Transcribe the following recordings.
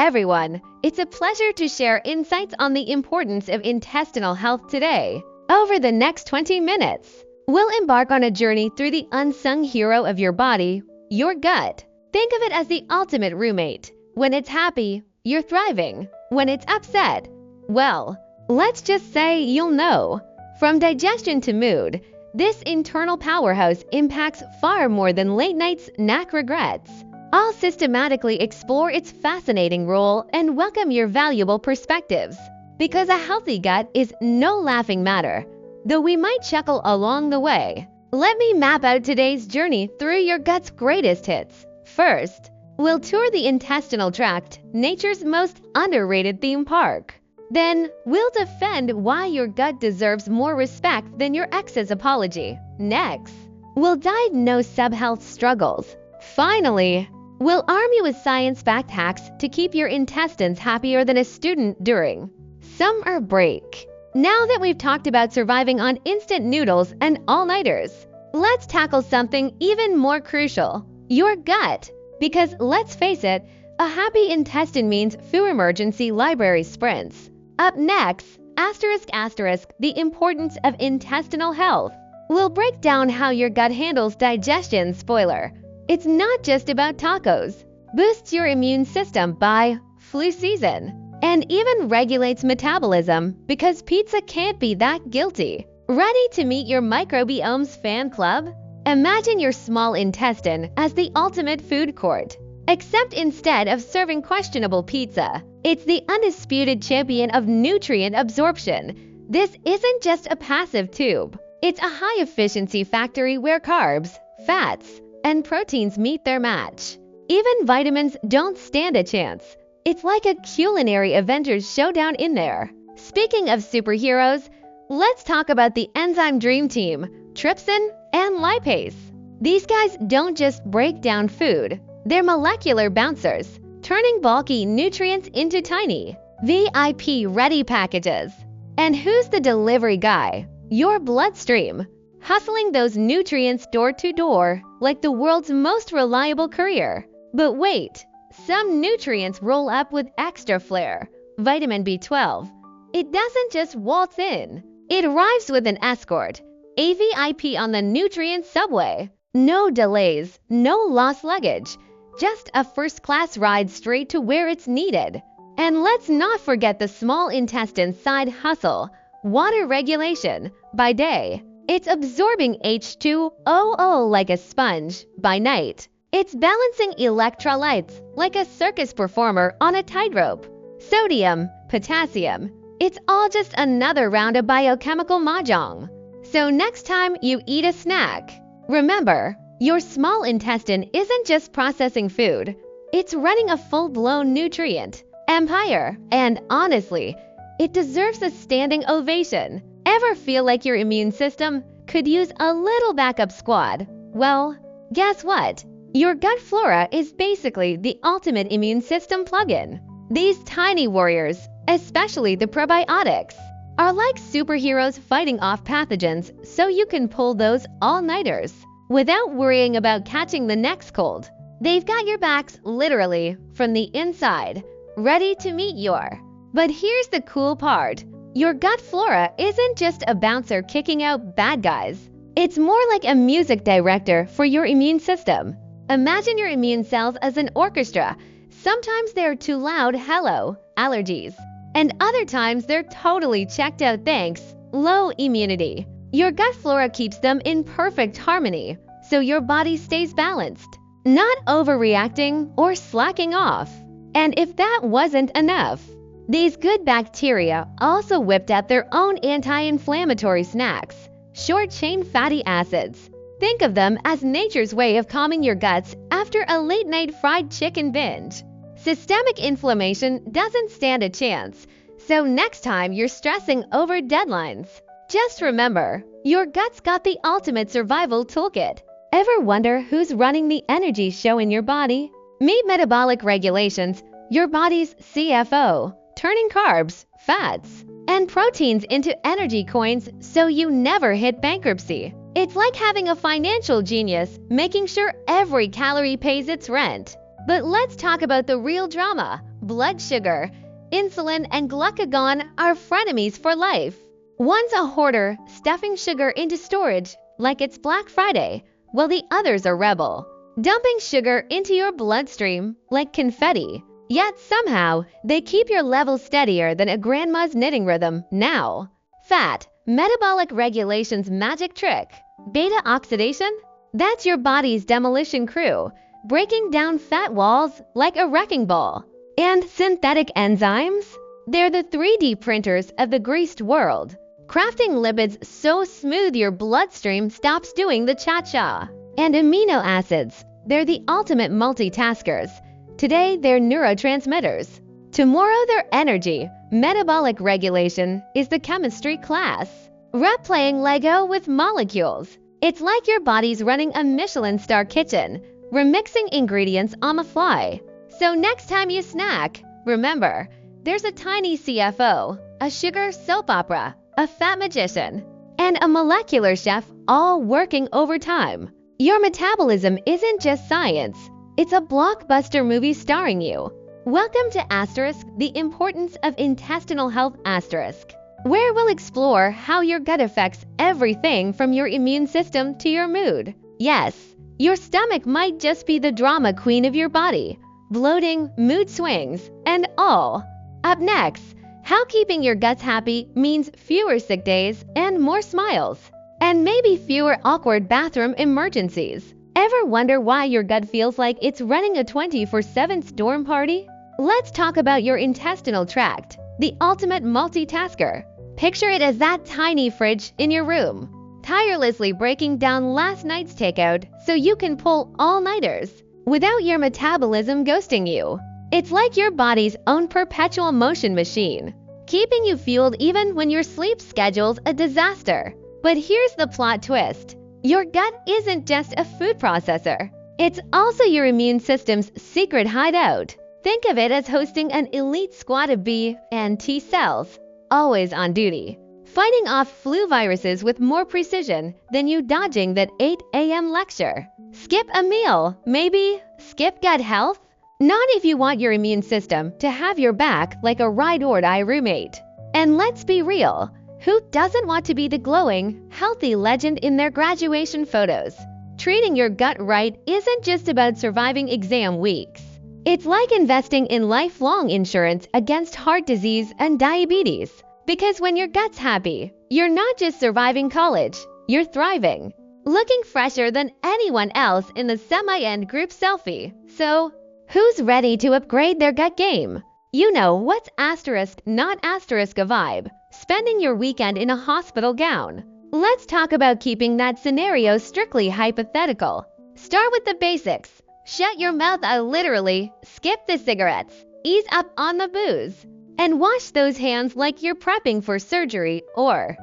everyone, it's a pleasure to share insights on the importance of intestinal health today. Over the next 20 minutes, we'll embark on a journey through the unsung hero of your body, your gut. Think of it as the ultimate roommate. When it's happy, you're thriving. When it's upset, well, let's just say you'll know. From digestion to mood, this internal powerhouse impacts far more than late-night snack regrets. I'll systematically explore its fascinating role and welcome your valuable perspectives. Because a healthy gut is no laughing matter, though we might chuckle along the way. Let me map out today's journey through your gut's greatest hits. First, we'll tour the intestinal tract, nature's most underrated theme park. Then, we'll defend why your gut deserves more respect than your ex's apology. Next, we'll diagnose sub-health struggles. Finally, we'll arm you with science-backed hacks to keep your intestines happier than a student during summer break. Now that we've talked about surviving on instant noodles and all-nighters, let's tackle something even more crucial, your gut. Because let's face it, a happy intestine means few emergency library sprints. Up next, the importance of intestinal health. We'll break down how your gut handles digestion. Spoiler, it's not just about tacos. Boosts your immune system by flu season, and even regulates metabolism because pizza can't be that guilty. Ready to meet your microbiome's fan club? Imagine your small intestine as the ultimate food court. Except instead of serving questionable pizza, it's the undisputed champion of nutrient absorption. This isn't just a passive tube. It's a high-efficiency factory where carbs, fats, and proteins meet their match. Even vitamins don't stand a chance. It's like a culinary Avengersshowdown in there. Speaking of superheroes, let's talk about the enzyme dream team, trypsin and lipase. These guys don't just break down food. They're molecular bouncers, turning bulky nutrients into tiny, VIP-ready packages. And who's the delivery guy? Your bloodstream, hustling those nutrients door to door like the world's most reliable courier. But wait, some nutrients roll up with extraflair, vitamin B12. It doesn't just waltz in. It arrives with an escort, a VIP on the nutrient subway. No delays, no lost luggage. Just a first-class ride straight to where it's needed. And let's not forget the small intestine side hustle, water regulation. By day, it's absorbing H2O like a sponge. By night, it's balancing electrolytes like a circus performer on a tightrope. Sodium, potassium, it's all just another round of biochemical mahjong. So next time you eat a snack, remember, your small intestine isn't just processing food, it's running a full-blown nutrient empire, and honestly, it deserves a standing ovation. Ever feel like your immune system could use a little backup squad? Well, guess what? Your gut flora is basically the ultimate immune system plugin. These tiny warriors, especially the probiotics, are like superheroes fighting off pathogens so you can pull those all-nighters without worrying about catching the next cold. They've got your backs literally from the inside, ready to meet your. But here's the cool part. Your gut flora isn't just a bouncer kicking out bad guys. It's more like a music director for your immune system. Imagine your immune cells as an orchestra. Sometimes they're too loud, hello, allergies. And other times they're totally checked out, thanks, low immunity. Your gut flora keeps them in perfect harmony, so your body stays balanced, not overreacting or slacking off. And if that wasn't enough, these good bacteria also whipped out their own anti-inflammatory snacks, short-chain fatty acids. Think of them as nature's way of calming your guts after a late-night fried chicken binge. Systemic inflammation doesn't stand a chance, so next time you're stressing over deadlines, just remember, your gut's got the ultimate survival toolkit. Ever wonder who's running the energy show in your body? Meet metabolic regulations, your body's CFO, turning carbs, fats, and proteins into energy coins so you never hit bankruptcy. It's like having a financial genius making sure every calorie pays its rent. But let's talk about the real drama, blood sugar, insulin, and glucagon are frenemies for life. One's a hoarder, stuffing sugar into storage like it's Black Friday, while the other's a rebel, dumping sugar into your bloodstream like confetti. Yet somehow, they keep your levels steadier than a grandma's knitting rhythm now. Fat, metabolic regulation's magic trick. Beta oxidation? That's your body's demolition crew, breaking down fat walls like a wrecking ball. And synthetic enzymes? They're the 3D printers of the greased world, crafting lipids so smooth your bloodstream stops doing the cha-cha. And amino acids, they're the ultimate multitaskers. Today, they're neurotransmitters. Tomorrow, they're energy. Metabolic regulation is the chemistry class. Rep playing Lego with molecules. It's like your body's running a Michelin star kitchen, remixing ingredients on the fly. So next time you snack, remember, there's a tiny CFO, a sugar soap opera, a fat magician, and a molecular chef all working overtime. Your metabolism isn't just science. It's a blockbuster movie starring you. Welcome to Asterisk, the importance of intestinal health asterisk, where we'll explore how your gut affects everything from your immune system to your mood. Yes, your stomach might just be the drama queen of your body, bloating, mood swings, and all. Up next, how keeping your guts happy means fewer sick days and more smiles, and maybe fewer awkward bathroom emergencies. Ever wonder why your gut feels like it's running a 24/7 storm party? Let's talk about your intestinal tract, the ultimate multitasker. Picture it as that tiny fridge in your room, tirelessly breaking down last night's takeout so you can pull all-nighters without your metabolism ghosting you. It's like your body's own perpetual motion machine, keeping you fueled even when your sleep schedule's a disaster. But here's the plot twist. Your gut isn't just a food processor. It's also your immune system's secret hideout. Think of it as hosting an elite squad of B and T cells, always on duty, fighting off flu viruses with more precision than you dodging that 8 a.m. lecture. Skip a meal, maybe? Skip gut health? Not if you want your immune system to have your back like a ride-or-die roommate. And let's be real. Who doesn't want to be the glowing, healthy legend in their graduation photos? Treating your gut right isn't just about surviving exam weeks. It's like investing in lifelong insurance against heart disease and diabetes. Because when your gut's happy, you're not just surviving college, you're thriving. Looking fresher than anyone else in the semi-end group selfie. So, who's ready to upgrade their gut game? You know what's asterisk, not asterisk a vibe. Spending your weekend in a hospital gown. Let's talk about keeping that scenario strictly hypothetical. Start with the basics. Shut your mouth literally, skip the cigarettes, ease up on the booze, and wash those hands like you're prepping for surgery or,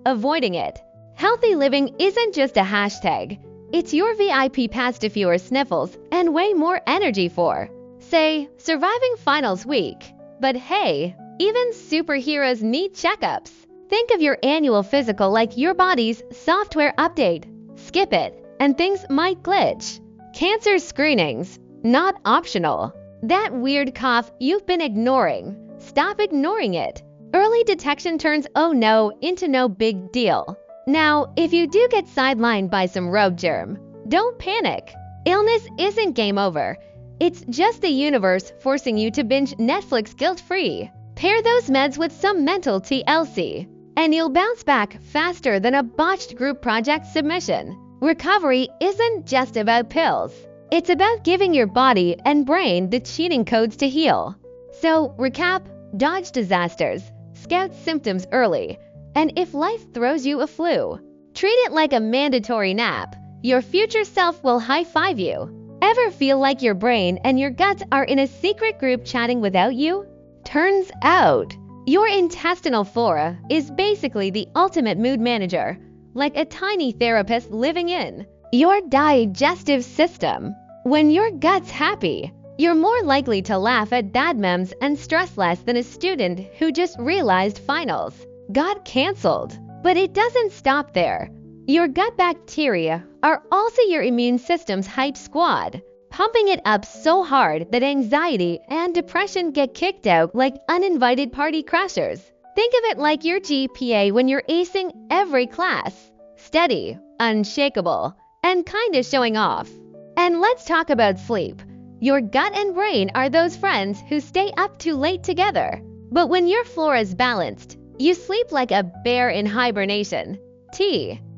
avoiding it. Healthy living isn't just a hashtag. It's your VIP pass to fewer sniffles and way more energy for, say, surviving finals week. But hey, even superheroes need checkups. Think of your annual physical like your body's software update. Skip it, and things might glitch. Cancer screenings, not optional. That weird cough you've been ignoring. Stop ignoring it. Early detection turns oh no into no big deal. Now, if you do get sidelined by some rogue germ, don't panic. Illness isn't game over. It's just the universe forcing you to binge Netflix guilt-free. Pair those meds with some mental TLC, and you'll bounce back faster than a botched group project submission. Recovery isn't just about pills. It's about giving your body and brain the cheating codes to heal. So, recap, dodge disasters, scout symptoms early, and if life throws you a flu, treat it like a mandatory nap. Your future self will high-five you. Ever feel like your brain and your guts are in a secret group chatting without you? Turns out, your intestinal flora is basically the ultimate mood manager, like a tiny therapist living in your digestive system. When your gut's happy, you're more likely to laugh at bad memes and stress less than a student who just realized finals got canceled. But it doesn't stop there. Your gut bacteria are also your immune system's hype squad, pumping it up so hard that anxiety and depression get kicked out like uninvited party crashers. Think of it like your GPA when you're acing every class. Steady, unshakable, and kinda showing off. And let's talk about sleep. Your gut and brain are those friends who stay up too late together. But when your flora's balanced, you sleep like a bear in hibernation.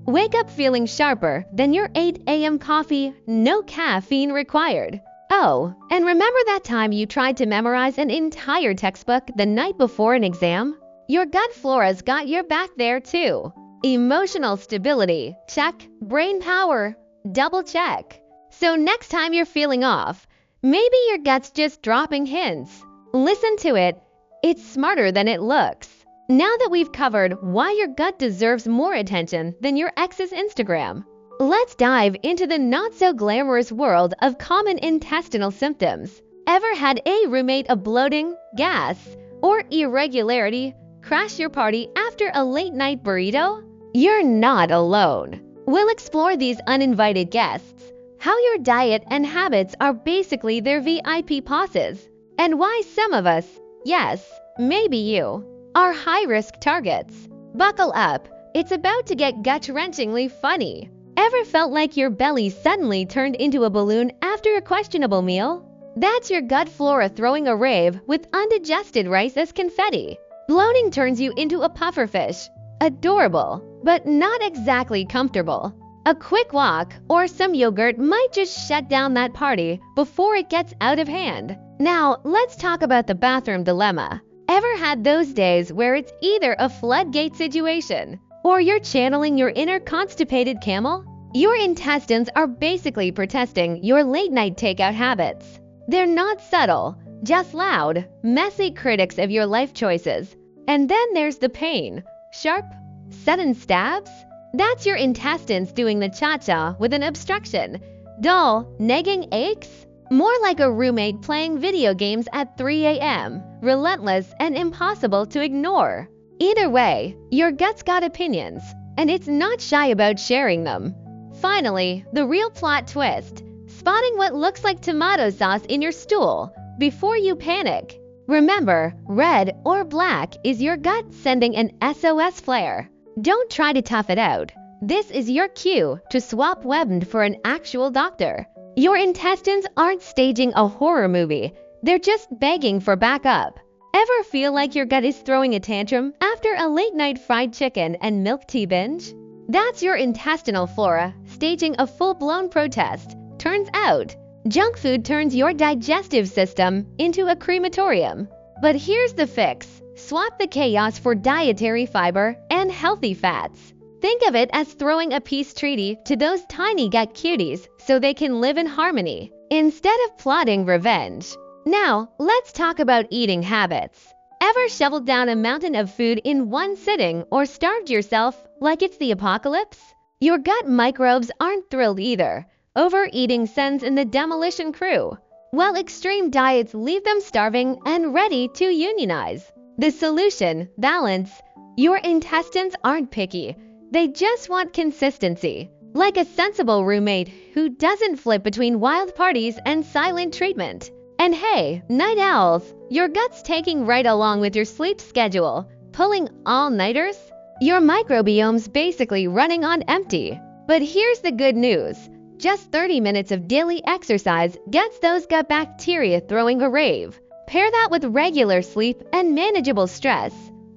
Wake up feeling sharper than your 8 a.m. coffee, no caffeine required. Oh, and remember that time you tried to memorize an entire textbook the night before an exam? Your gut flora's got your back there too. Emotional stability, check. Brain power, double check. So next time you're feeling off, maybe your gut's just dropping hints. Listen to it. It's smarter than it looks. Now that we've covered why your gut deserves more attention than your ex's Instagram, let's dive into the not-so-glamorous world of common intestinal symptoms. Ever had a roommate of bloating, gas, or irregularity crash your party after a late-night burrito? You're not alone. We'll explore these uninvited guests, how your diet and habits are basically their VIP passes, and why some of us, yes, maybe you, are high-risk targets. Buckle up, it's about to get gut-wrenchingly funny. Ever felt like your belly suddenly turned into a balloon after a questionable meal? That's your gut flora throwing a rave with undigested rice as confetti. Bloating turns you into a pufferfish. Adorable, but not exactly comfortable. A quick walk or some yogurt might just shut down that party before it gets out of hand. Now, let's talk about the bathroom dilemma. Ever had those days where it's either a floodgate situation or you're channeling your inner constipated camel? Your intestines are basically protesting your late-night takeout habits. They're not subtle, just loud, messy critics of your life choices. And then there's the pain. Sharp, sudden stabs? That's your intestines doing the cha-cha with an obstruction. Dull, nagging aches? More like a roommate playing video games at 3 a.m., relentless and impossible to ignore. Either way, your gut's got opinions, and it's not shy about sharing them. Finally, the real plot twist, spotting what looks like tomato sauce in your stool before you panic. Remember, red or black is your gut sending an SOS flare. Don't try to tough it out. This is your cue to swap Webmd for an actual doctor. Your intestines aren't staging a horror movie. They're just begging for backup. Ever feel like your gut is throwing a tantrum after a late-night fried chicken and milk tea binge? That's your intestinal flora staging a full-blown protest. Turns out, junk food turns your digestive system into a crematorium. But here's the fix. Swap the chaos for dietary fiber and healthy fats. Think of it as throwing a peace treaty to those tiny gut cuties so they can live in harmony, instead of plotting revenge. Now, let's talk about eating habits. Ever shoveled down a mountain of food in one sitting or starved yourself like it's the apocalypse? Your gut microbes aren't thrilled either. Overeating sends in the demolition crew, while extreme diets leave them starving and ready to unionize. The solution, balance. Your intestines aren't picky. They just want consistency, like a sensible roommate who doesn't flip between wild parties and silent treatment. And hey, night owls, your gut's taking right along with your sleep schedule, pulling all-nighters. Your microbiome's basically running on empty. But here's the good news. Just 30 minutes of daily exercise gets those gut bacteria throwing a rave. Pair that with regular sleep and manageable stress,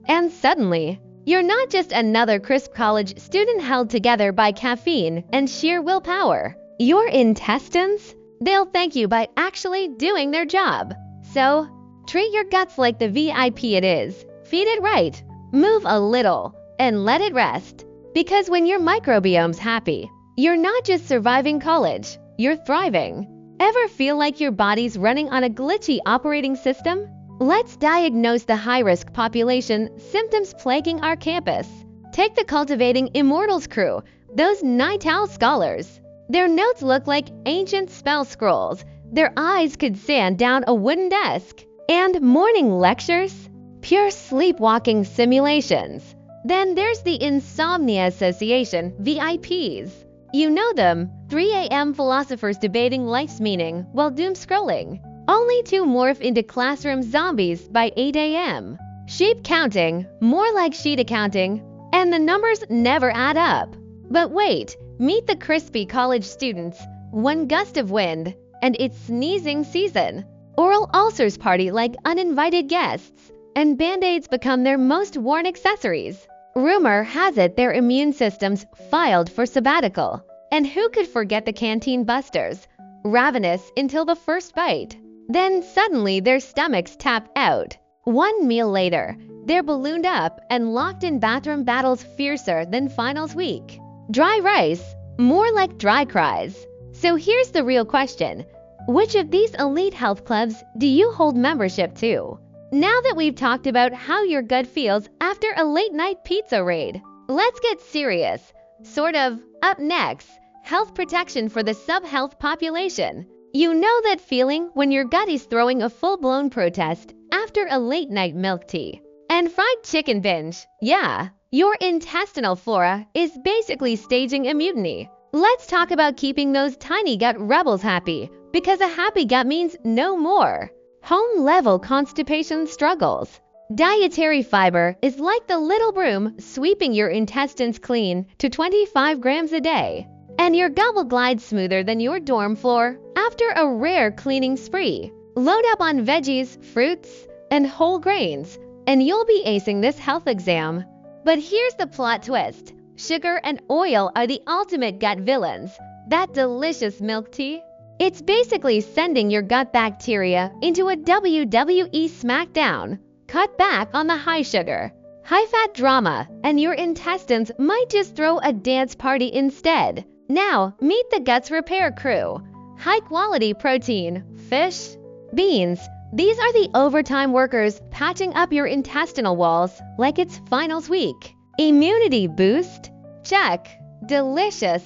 and suddenly, you're not just another crisp college student held together by caffeine and sheer willpower. Your intestines? They'll thank you by actually doing their job. So, treat your guts like the VIP it is. Feed it right, move a little, and let it rest. Because when your microbiome's happy, you're not just surviving college, you're thriving. Ever feel like your body's running on a glitchy operating system? Let's diagnose the high-risk population symptoms plaguing our campus. Take the Cultivating Immortals crew, those night owl scholars. Their notes look like ancient spell scrolls. Their eyes could sand down a wooden desk. And morning lectures? Pure sleepwalking simulations. Then there's the Insomnia Association VIPs. You know them, 3 a.m. philosophers debating life's meaning while doom scrolling, only to morph into classroom zombies by 8 a.m. Sheep counting, more like sheet accounting, and the numbers never add up. But wait, meet the crispy college students, one gust of wind, and it's sneezing season. Oral ulcers party like uninvited guests, and Band-Aids become their most worn accessories. Rumor has it their immune systems filed for sabbatical. And who could forget the canteen busters, ravenous until the first bite? Then suddenly their stomachs tap out. One meal later, they're ballooned up and locked in bathroom battles fiercer than finals week. Dry rice, more like dry cries. So here's the real question. Which of these elite health clubs do you hold membership to? Now that we've talked about how your gut feels after a late-night pizza raid, let's get serious. Sort of. Up next, health protection for the sub-health population. You know that feeling when your gut is throwing a full-blown protest after a late-night milk tea and fried chicken binge? Yeah, your intestinal flora is basically staging a mutiny. Let's talk about keeping those tiny gut rebels happy, because a happy gut means no more home-level constipation struggles. Dietary fiber is like the little broom sweeping your intestines clean to 25 grams a day, and your gut will glide smoother than your dorm floor after a rare cleaning spree. Load up on veggies, fruits, and whole grains, and you'll be acing this health exam. But here's the plot twist. Sugar and oil are the ultimate gut villains. That delicious milk tea? It's basically sending your gut bacteria into a WWE SmackDown. Cut back on the high sugar, high-fat drama, and your intestines might just throw a dance party instead. Now, meet the gut's repair crew. High-quality protein, fish, beans. These are the overtime workers patching up your intestinal walls like it's finals week. Immunity boost? Check. Delicious?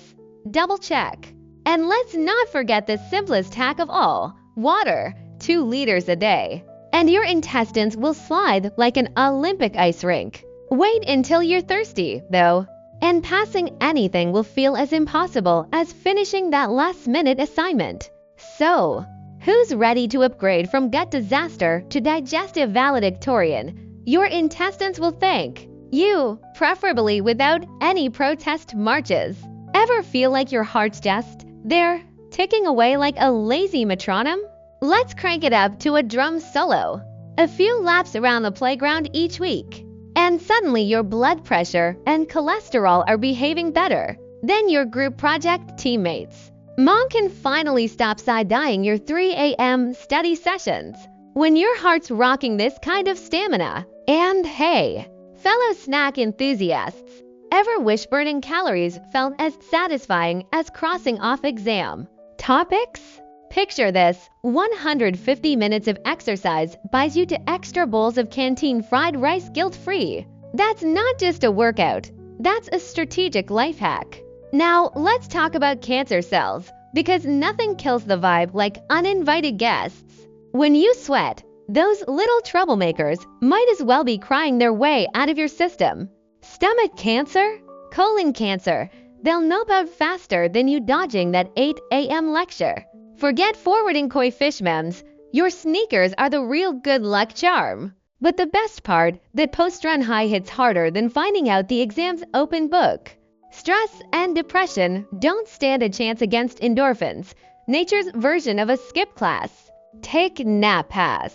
Double check. And let's not forget the simplest hack of all, water, 2 liters a day. And your intestines will slide like an Olympic ice rink. Wait until you're thirsty, though, and passing anything will feel as impossible as finishing that last-minute assignment. So, who's ready to upgrade from gut disaster to digestive valedictorian? Your intestines will thank you, preferably without any protest marches. Ever feel like your heart's just there, ticking away like a lazy metronome? Let's crank it up to a drum solo. A few laps around the playground each week, and suddenly your blood pressure and cholesterol are behaving better than your group project teammates. Mom can finally stop side-eyeing your 3 a.m. study sessions when your heart's rocking this kind of stamina. And hey, fellow snack enthusiasts, ever wish burning calories felt as satisfying as crossing off exam topics? Picture this, 150 minutes of exercise buys you to extra bowls of canteen fried rice guilt-free. That's not just a workout, that's a strategic life hack. Now, let's talk about cancer cells, because nothing kills the vibe like uninvited guests. When you sweat, those little troublemakers might as well be crying their way out of your system. Stomach cancer? Colon cancer? They'll know about faster than you dodging that 8 a.m. lecture. Forget forwarding koi fish memes. Your sneakers are the real good luck charm. But the best part, that post-run high hits harder than finding out the exam's open book. Stress and depression don't stand a chance against endorphins, nature's version of a skip class. Take nap pass.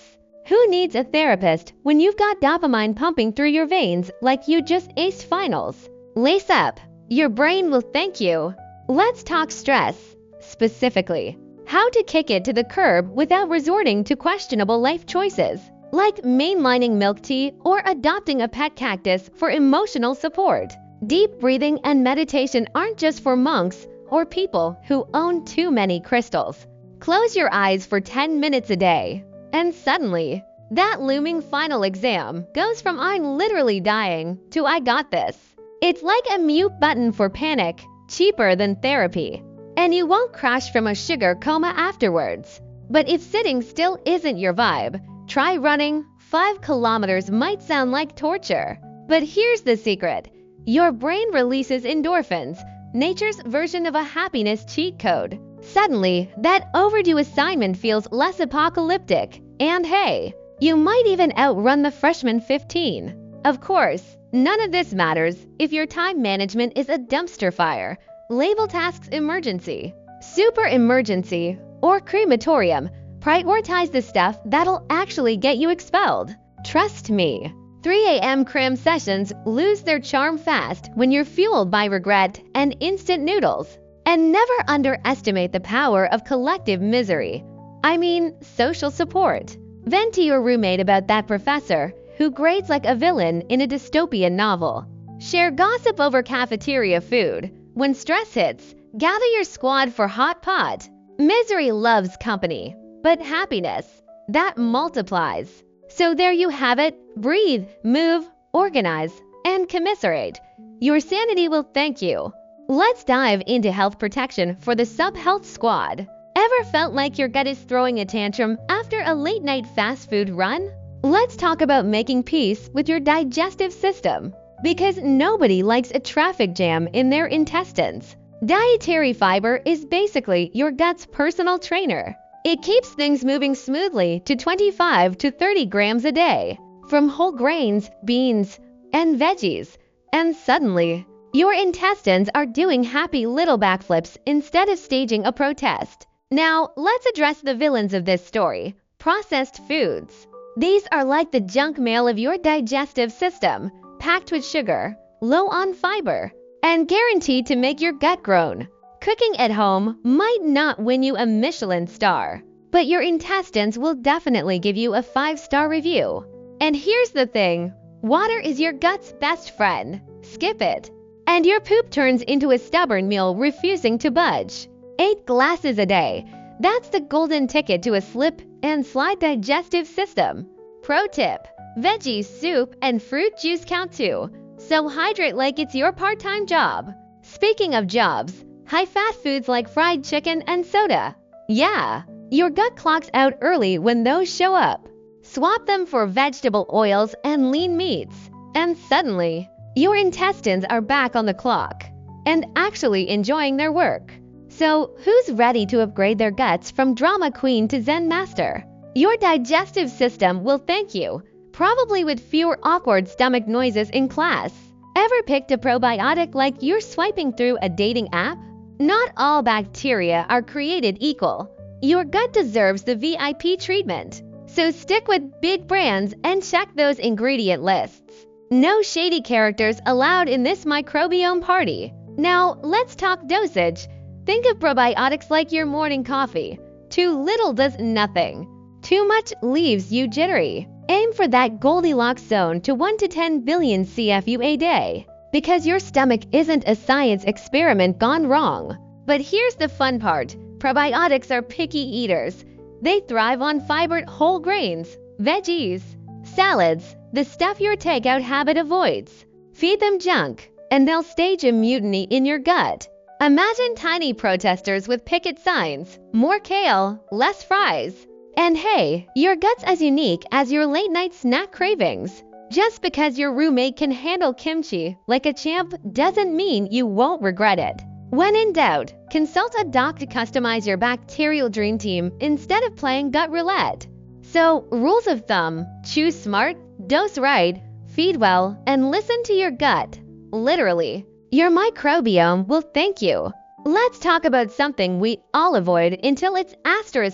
Who needs a therapist when you've got dopamine pumping through your veins like you just aced finals? Lace up. Your brain will thank you. Let's talk stress. Specifically, how to kick it to the curb without resorting to questionable life choices, like mainlining milk tea or adopting a pet cactus for emotional support. Deep breathing and meditation aren't just for monks or people who own too many crystals. Close your eyes for 10 minutes a day, and suddenly, that looming final exam goes from I'm literally dying to I got this. It's like a mute button for panic, cheaper than therapy. And you won't crash from a sugar coma afterwards. But if sitting still isn't your vibe, try running. 5 kilometers might sound like torture. But here's the secret. Your brain releases endorphins nature's version of a happiness cheat code. Suddenly, that overdue assignment feels less apocalyptic. And hey, you might even outrun the freshman 15. Of course, none of this matters if your time management is a dumpster fire. Label tasks emergency, super emergency, or crematorium. Prioritize the stuff that'll actually get you expelled. Trust me. 3 a.m. cram sessions lose their charm fast when you're fueled by regret and instant noodles. And never underestimate the power of collective misery. I mean, social support. Vent to your roommate about that professor who grades like a villain in a dystopian novel. Share gossip over cafeteria food. When stress hits, gather your squad for hot pot. Misery loves company, but happiness, that multiplies. So there you have it. Breathe, move, organize, and commiserate. Your sanity will thank you. Let's dive into health protection for the sub-health squad. Ever felt like your gut is throwing a tantrum after a late-night fast food run? Let's talk about making peace with your digestive system. Because nobody likes a traffic jam in their intestines. Dietary fiber is basically your gut's personal trainer. It keeps things moving smoothly to 25 to 30 grams a day from whole grains, beans, and veggies. And suddenly, your intestines are doing happy little backflips instead of staging a protest. Now, let's address the villains of this story: processed foods. These are like the junk mail of your digestive system, packed with sugar, low on fiber, and guaranteed to make your gut groan. Cooking at home might not win you a Michelin star, but your intestines will definitely give you a 5-star review. And here's the thing, water is your gut's best friend. Skip it, and your poop turns into a stubborn mule refusing to budge. 8 glasses a day, that's the golden ticket to a slip and slide digestive system. Pro tip, veggie soup and fruit juice count too, so hydrate like it's your part-time job. Speaking of jobs, high-fat foods like fried chicken and soda. Yeah, your gut clocks out early when those show up. Swap them for vegetable oils and lean meats, and suddenly, your intestines are back on the clock and actually enjoying their work. So, who's ready to upgrade their guts from drama queen to Zen master? Your digestive system will thank you, probably with fewer awkward stomach noises in class. Ever picked a probiotic like you're swiping through a dating app? Not all bacteria are created equal. Your gut deserves the VIP treatment. So stick with big brands and check those ingredient lists. No shady characters allowed in this microbiome party. Now, let's talk dosage. Think of probiotics like your morning coffee. Too little does nothing. Too much leaves you jittery. Aim for that Goldilocks zone to 1 to 10 billion CFU a day. Because your stomach isn't a science experiment gone wrong. But here's the fun part. Probiotics are picky eaters. They thrive on fibered whole grains, veggies, salads, the stuff your takeout habit avoids. Feed them junk, and they'll stage a mutiny in your gut. Imagine tiny protesters with picket signs, more kale, less fries. And hey, your gut's as unique as your late-night snack cravings. Just because your roommate can handle kimchi like a champ doesn't mean you won't regret it. When in doubt, consult a doc to customize your bacterial dream team instead of playing gut roulette. So, rules of thumb: choose smart, dose right, feed well, and listen to your gut. Literally, your microbiome will thank you. Let's talk about something we all avoid until it's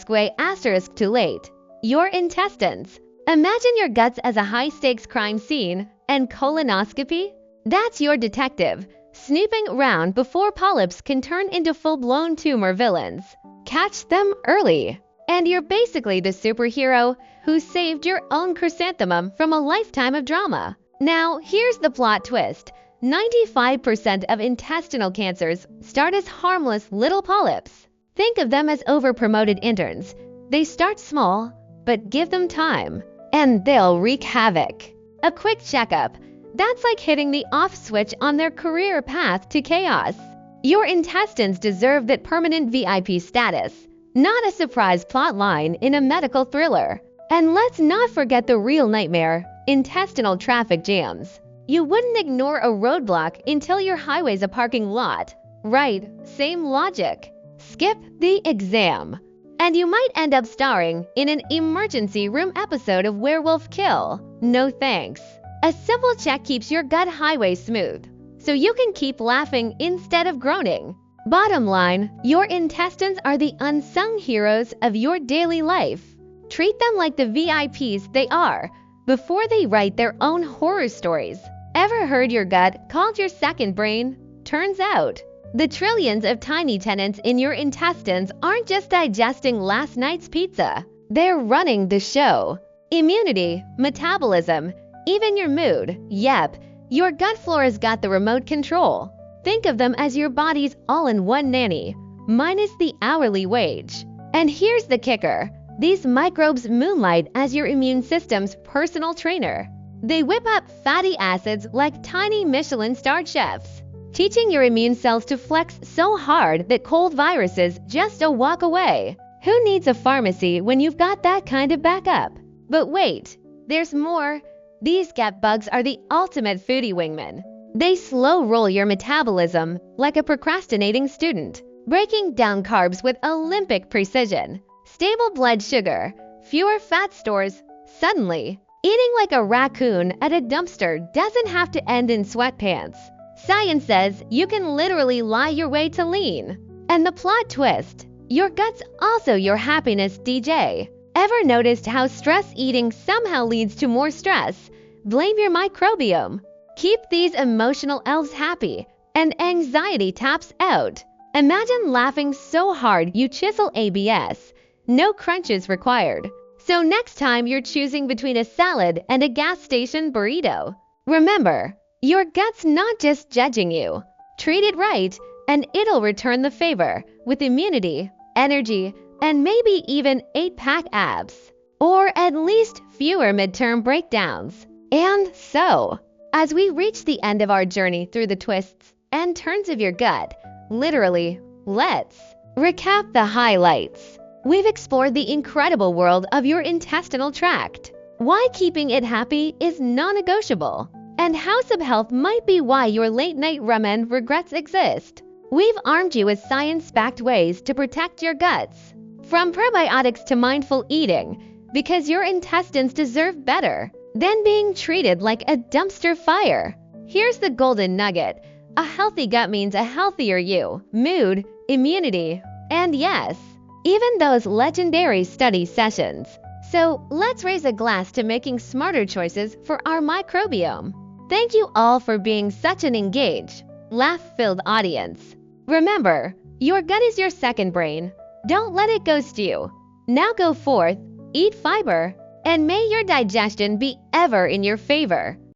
*way* too late. Your intestines. Imagine your guts as a high-stakes crime scene, and colonoscopy? That's your detective, snooping around before polyps can turn into full-blown tumor villains. Catch them early, and you're basically the superhero who saved your own chrysanthemum from a lifetime of drama. Now, here's the plot twist. 95% of intestinal cancers start as harmless little polyps. Think of them as overpromoted interns. They start small, but give them time, and they'll wreak havoc. A quick checkup. That's like hitting the off switch on their career path to chaos. Your intestines deserve that permanent VIP status, not a surprise plot line in a medical thriller. And let's not forget the real nightmare: intestinal traffic jams. You wouldn't ignore a roadblock until your highway's a parking lot. Right, same logic. Skip the exam, and you might end up starring in an emergency room episode of Werewolf Kill. No thanks. A simple check keeps your gut highway smooth, so you can keep laughing instead of groaning. Bottom line, your intestines are the unsung heroes of your daily life. Treat them like the VIPs they are before they write their own horror stories. Ever heard your gut called your second brain? Turns out, the trillions of tiny tenants in your intestines aren't just digesting last night's pizza. They're running the show. Immunity, metabolism, even your mood. Yep, your gut flora's got the remote control. Think of them as your body's all-in-one nanny, minus the hourly wage. And here's the kicker. These microbes moonlight as your immune system's personal trainer. They whip up fatty acids like tiny Michelin-starred chefs, teaching your immune cells to flex so hard that cold viruses just a walk away. Who needs a pharmacy when you've got that kind of backup? But wait, there's more. These gut bugs are the ultimate foodie wingmen. They slow roll your metabolism like a procrastinating student, breaking down carbs with Olympic precision. Stable blood sugar, fewer fat stores. Suddenly, eating like a raccoon at a dumpster doesn't have to end in sweatpants. Science says you can literally lie your way to lean. And the plot twist, your gut's also your happiness DJ. Ever noticed how stress eating somehow leads to more stress? Blame your microbiome. Keep these emotional elves happy, and anxiety taps out. Imagine laughing so hard you chisel ABS. No crunches required. So next time you're choosing between a salad and a gas station burrito, remember, your gut's not just judging you. Treat it right, and it'll return the favor with immunity, energy, and maybe even 8-pack abs. Or at least fewer midterm breakdowns. And so, as we reach the end of our journey through the twists and turns of your gut, literally, let's recap the highlights. We've explored the incredible world of your intestinal tract, why keeping it happy is non-negotiable, and how subhealth might be why your late-night ramen regrets exist. We've armed you with science-backed ways to protect your guts. From probiotics to mindful eating, because your intestines deserve better than being treated like a dumpster fire. Here's the golden nugget. A healthy gut means a healthier you, mood, immunity, and yes, even those legendary study sessions. So let's raise a glass to making smarter choices for our microbiome. Thank you all for being such an engaged, laugh-filled audience. Remember, your gut is your second brain. Don't let it ghost you. Now go forth, eat fiber, and may your digestion be ever in your favor.